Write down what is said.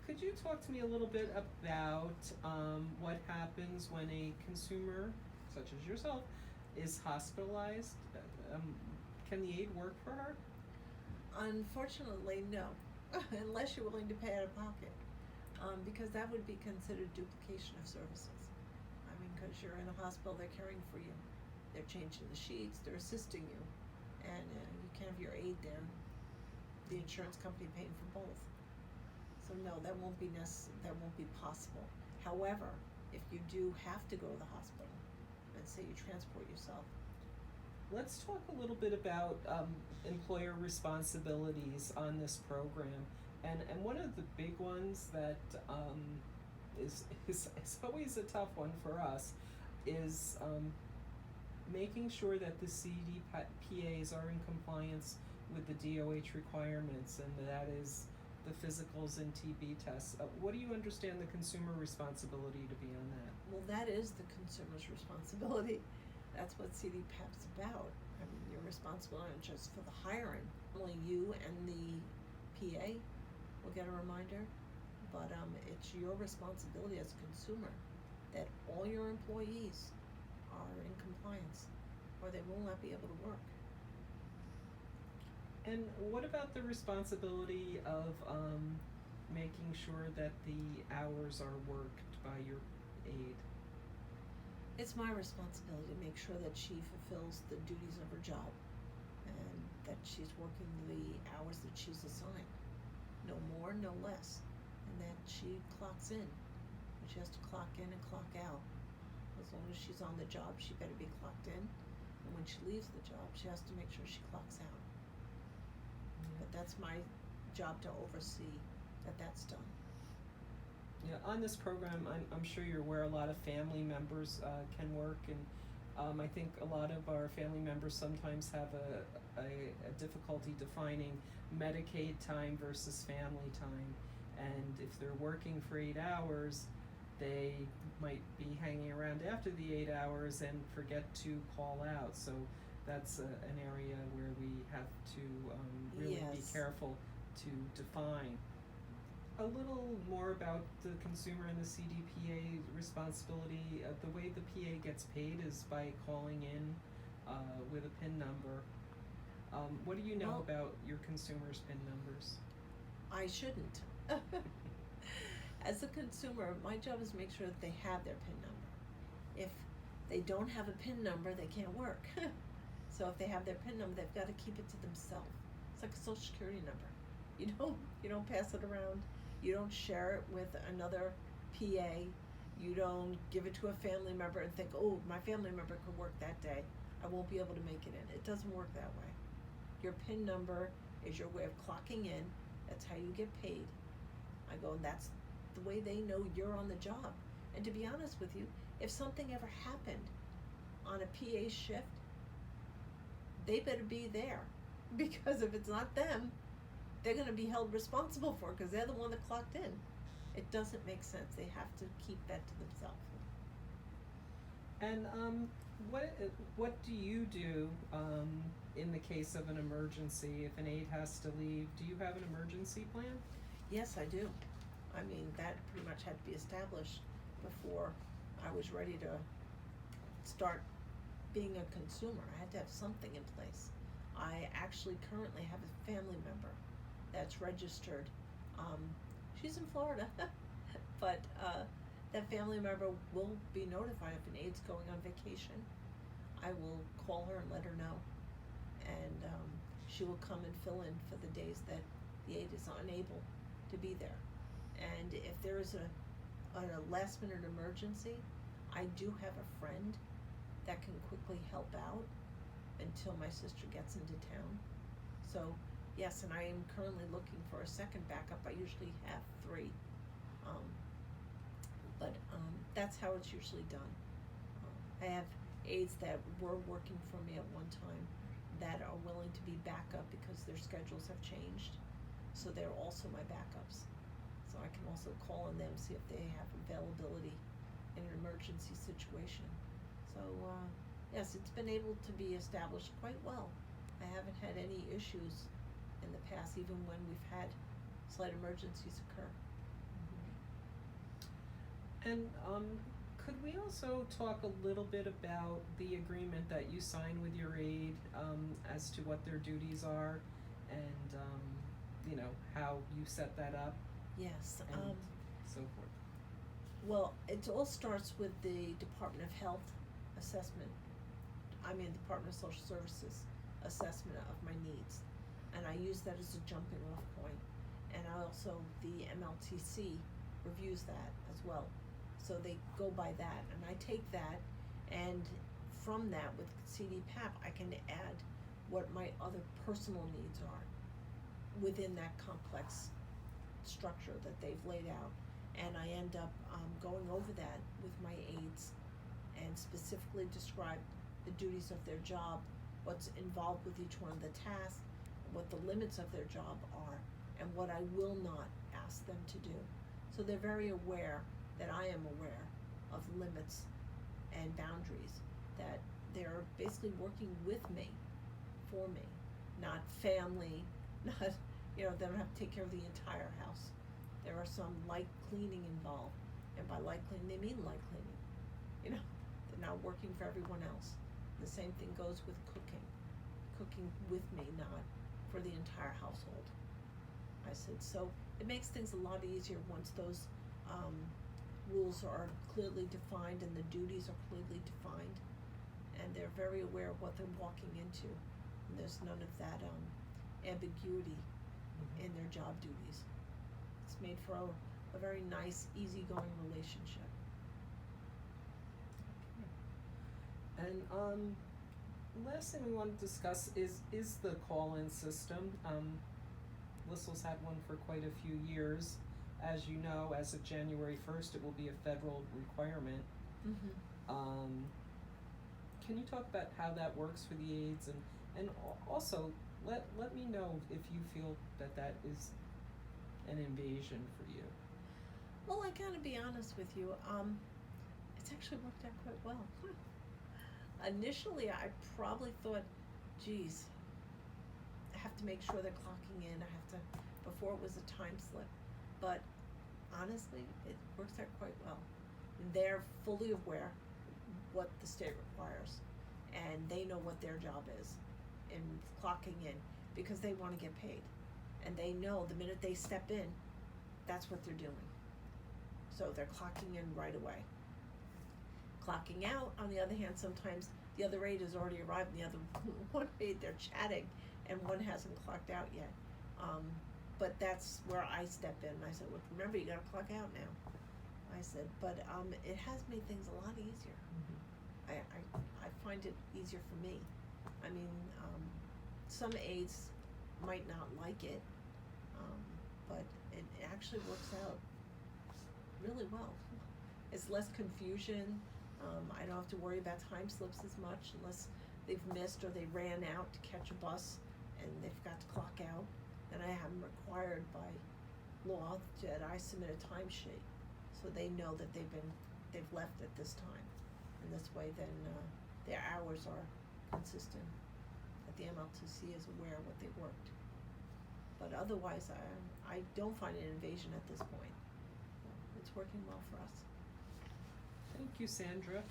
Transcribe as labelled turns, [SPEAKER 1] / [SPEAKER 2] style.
[SPEAKER 1] Could you talk to me a little bit about what happens when a consumer, such as yourself, is hospitalized? Um, can the aid work for her?
[SPEAKER 2] Unfortunately, no, unless you're willing to pay out of pocket, because that would be considered duplication of services. I mean, because you're in a hospital, they're caring for you, they're changing the sheets, they're assisting you, and you can't have your aid there. The insurance company paying for both. So no, that won't be that won't be possible. However, if you do have to go to the hospital, and say you transport yourself.
[SPEAKER 1] Let's talk a little bit about employer responsibilities on this program. And one of the big ones that is always a tough one for us is making sure that the CDPAS are in compliance with the DOH requirements, and that is the physicals and TB tests. What do you understand the consumer responsibility to be on that?
[SPEAKER 2] Well, that is the consumer's responsibility. That's what CDPAS is about. I mean, you're responsible not just for the hiring. Only you and the PA will get a reminder, but it's your responsibility as a consumer that all your employees are in compliance, or they will not be able to work.
[SPEAKER 1] And what about the responsibility of making sure that the hours are worked by your aide?
[SPEAKER 2] It's my responsibility to make sure that she fulfills the duties of her job and that she's working the hours that she's assigned. No more, no less. And that she clocks in. And she has to clock in and clock out. As long as she's on the job, she better be clocked in. And when she leaves the job, she has to make sure she clocks out. But that's my job to oversee that that's done.
[SPEAKER 1] Yeah, on this program, I'm sure you're aware a lot of family members can work, and I think a lot of our family members sometimes have a difficulty defining Medicaid time versus family time, and if they're working for 8 hours, they might be hanging around after the 8 hours and forget to call out. So that's an area where we have to really be careful to define. A little more about the consumer and the CDPA responsibility. The way the PA gets paid is by calling in with a PIN number. What do you know about your consumers' PIN numbers?
[SPEAKER 2] I shouldn't. As a consumer, my job is to make sure that they have their PIN number. If they don't have a PIN number, they can't work. So if they have their PIN number, they've got to keep it to themselves. It's like a Social Security number. You don't pass it around. You don't share it with another PA. You don't give it to a family member and think, oh, my family member could work that day. I won't be able to make it in. It doesn't work that way. Your PIN number is your way of clocking in. That's how you get paid. I go, and that's the way they know you're on the job. And to be honest with you, if something ever happened on a PA shift, they better be there. Because if it's not them, they're going to be held responsible for it because they're the one that clocked in. It doesn't make sense. They have to keep that to themselves.
[SPEAKER 1] And what do you do in the case of an emergency? If an aide has to leave, do you have an emergency plan?
[SPEAKER 2] Yes, I do. I mean, that pretty much had to be established before I was ready to start being a consumer. I had to have something in place. I actually currently have a family member that's registered. She's in Florida, but that family member will be notified if an aide's going on vacation. I will call her and let her know, and she will come and fill in for the days that the aide is unable to be there. And if there is a last minute emergency, I do have a friend that can quickly help out until my sister gets into town. So yes, and I am currently looking for a second backup. I usually have 3, but that's how it's usually done. I have aides that were working for me at one time that are willing to be backup because their schedules have changed, so they're also my backups. So I can also call on them, see if they have availability in an emergency situation. So yes, it's been able to be established quite well. I haven't had any issues in the past, even when we've had slight emergencies occur.
[SPEAKER 1] And could we also talk a little bit about the agreement that you sign with your aide as to what their duties are, and you know, how you set that up
[SPEAKER 2] Yes,
[SPEAKER 1] and so forth?
[SPEAKER 2] well, it all starts with the Department of Health assessment, Department of Social Services assessment of my needs. And I use that as a jumping off point. And I also, the MLTC reviews that as well. So they go by that, and I take that, and from that with CDPAP, I can add what my other personal needs are within that complex structure that they've laid out. And I end up going over that with my aides and specifically describe the duties of their job, what's involved with each one of the tasks, what the limits of their job are, and what I will not ask them to do. So they're very aware that I am aware of limits and boundaries, that they're basically working with me, for me, not family, not, they don't have to take care of the entire house. There are some light cleaning involved, and by light cleaning, they mean light cleaning. They're not working for everyone else. The same thing goes with cooking with me, not for the entire household. I said, so it makes things a lot easier once those rules are clearly defined and the duties are clearly defined, and they're very aware of what they're walking into, and there's none of that ambiguity in their job duties. It's made for a very nice, easygoing relationship.
[SPEAKER 1] And last thing we want to discuss is the call-in system. Whistle's had one for quite a few years. As you know, as of January 1st, it will be a federal requirement. Can you talk about how that works for the aides, and also let me know if you feel that is an invasion for you?
[SPEAKER 2] Well, I gotta be honest with you. It's actually worked out quite well. Initially, I probably thought, geez, I have to make sure they're clocking in. Before it was a time slip. But honestly, it works out quite well. They're fully aware what the state requires, and they know what their job is in clocking in, because they want to get paid. And they know the minute they step in, that's what they're doing. So they're clocking in right away. Clocking out, on the other hand, sometimes the other aide has already arrived, and the other one aide, they're chatting, and one hasn't clocked out yet. But that's where I step in. I said, well, remember, you gotta clock out now. I said, but it has made things a lot easier. I find it easier for me. Some aides might not like it, but it actually works out really well. It's less confusion. I don't have to worry about time slips as much unless they've missed or they ran out to catch a bus and they've got to clock out. And I am required by law that I submit a timesheet, so they know that they've left at this time, and this way then their hours are consistent, that the MLTC is aware of what they worked. But otherwise, I don't find an invasion at this point. It's working well for us.
[SPEAKER 1] Thank you, Sandra.